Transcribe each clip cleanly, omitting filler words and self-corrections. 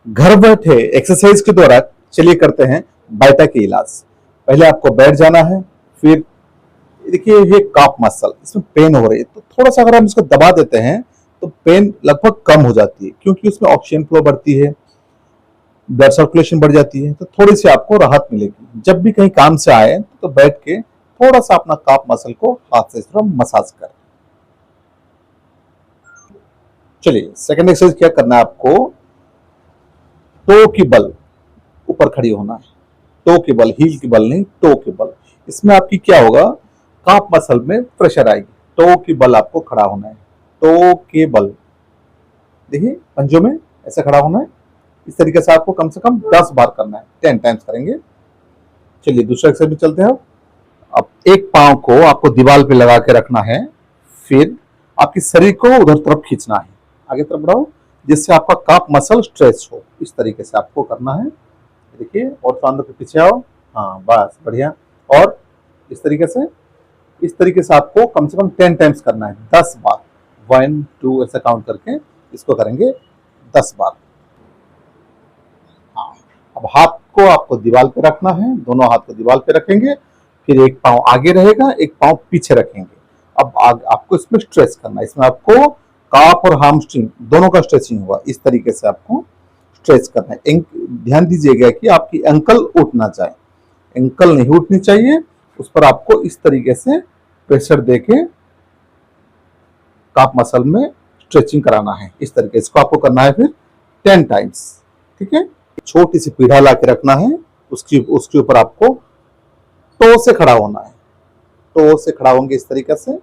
घर बैठे एक्सरसाइज के द्वारा चलिए करते हैं बाइटा के इलाज। पहले आपको बैठ जाना है, फिर देखिए ये काफ मसल, इसमें पेन हो रही है तो थोड़ा सा अगर हम इसको दबा देते हैं तो पेन लगभग कम हो जाती है, क्योंकि उसमें ऑक्सीजन फ्लो बढ़ती है, ब्लड सर्कुलेशन बढ़ जाती है, तो थोड़ी सी आपको राहत मिलेगी। जब भी कहीं काम से आए तो बैठ के थोड़ा सा अपना काफ मसल को हाथ से इस तरह मसाज करें। चलिए सेकंड एक्सरसाइज क्या करना है आपको, टो की बल ऊपर खड़ी होना है। टो के बल, हील के बल नहीं, टो के बल। इसमें आपकी क्या होगा, काफ मसल में प्रेशर आएगी। टो के बल आपको खड़ा होना है। टो के बल, देखिए पंजों में ऐसे खड़ा होना है। इस तरीके से कम 10 बार करना है, 10 टाइम्स करेंगे। चलिए दूसरा एक्सरसाइज में चलते हैं। अब एक पांव को आपको दीवार पे लगा के रखना है, फिर आपके शरीर को उधर तरफ खींचना है, आगे तरफ बढ़ाओ, जिससे आपका काफ मसल स्ट्रेच हो। इस तरीके से आपको करना है। देखिए और तो अंदर पे पीछे आओ, हाँ बस बढ़िया। और इस तरीके से आपको कम से कम 10 टाइम्स करना है, 10 बार, 1 2 ऐसा काउंट करके इसको करेंगे 10 बार। हाँ, अब हाथ को आपको दीवार पे रखना है, दोनों हाथ को दीवार पे रखेंगे, फिर एक पांव आगे रहेगा, एक पांव पीछे रखेंगे। अब आपको इसमें स्ट्रेच करना है, इसमें आपको काफ और हामस्ट्रिंग दोनों का स्ट्रेचिंग होगा। इस तरीके से आपको स्ट्रेच करना है। ध्यान दीजिएगा कि आपकी एंकल उठ ना जाए, एंकल नहीं उठनी चाहिए, उस पर आपको इस तरीके से प्रेशर देके काफ मसल में स्ट्रेचिंग कराना है। इस तरीके इसको आपको करना है फिर 10 टाइम्स। ठीक है, छोटी सी पीढ़ा ला के रखना है, उसके ऊपर आपको टो से खड़ा होना है। टो से खड़ा होंगे इस तरीके से,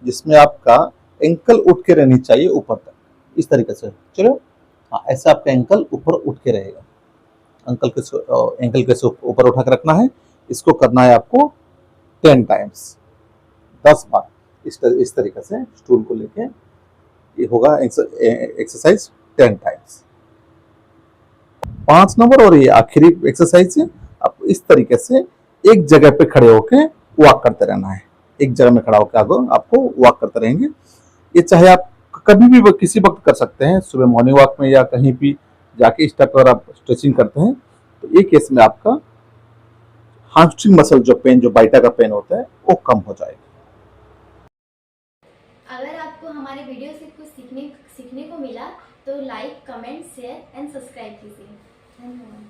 जिसमें आपका एंकल उठ के रहनी चाहिए ऊपर तक, इस तरीके से। चलो हाँ, ऐसे आपका एंकल ऊपर उठ के रहेगा। एंकल के ऊपर उठा के रखना है। इसको करना है आपको 10 टाइम्स, 10 बार। इस तरीके से स्टूल को लेके ये होगा एक्सरसाइज 10 टाइम्स। 5 नंबर और ये आखिरी एक्सरसाइज है। आप इस तरीके से एक जगह पे खड़े होके वॉक करते रहना है। एक जगह में खड़ा होकर आपको वॉक करते रहेंगे। ये चाहे आप कभी भी किसी वक्त कर सकते हैं, सुबह मॉर्निंग वॉक में या कहीं भी जाके इस टाइप पर आप स्ट्रेचिंग करते हैं तो ये केस में आपका हामस्ट्रिंग मसल जो पेन, जो बाइटा का पेन होता है, वो कम हो जाएगा। अगर आपको हमारे वीडियो से कुछ सीखने को मिला तो like, comment, share and subscribe कीजिए। धन्यवाद।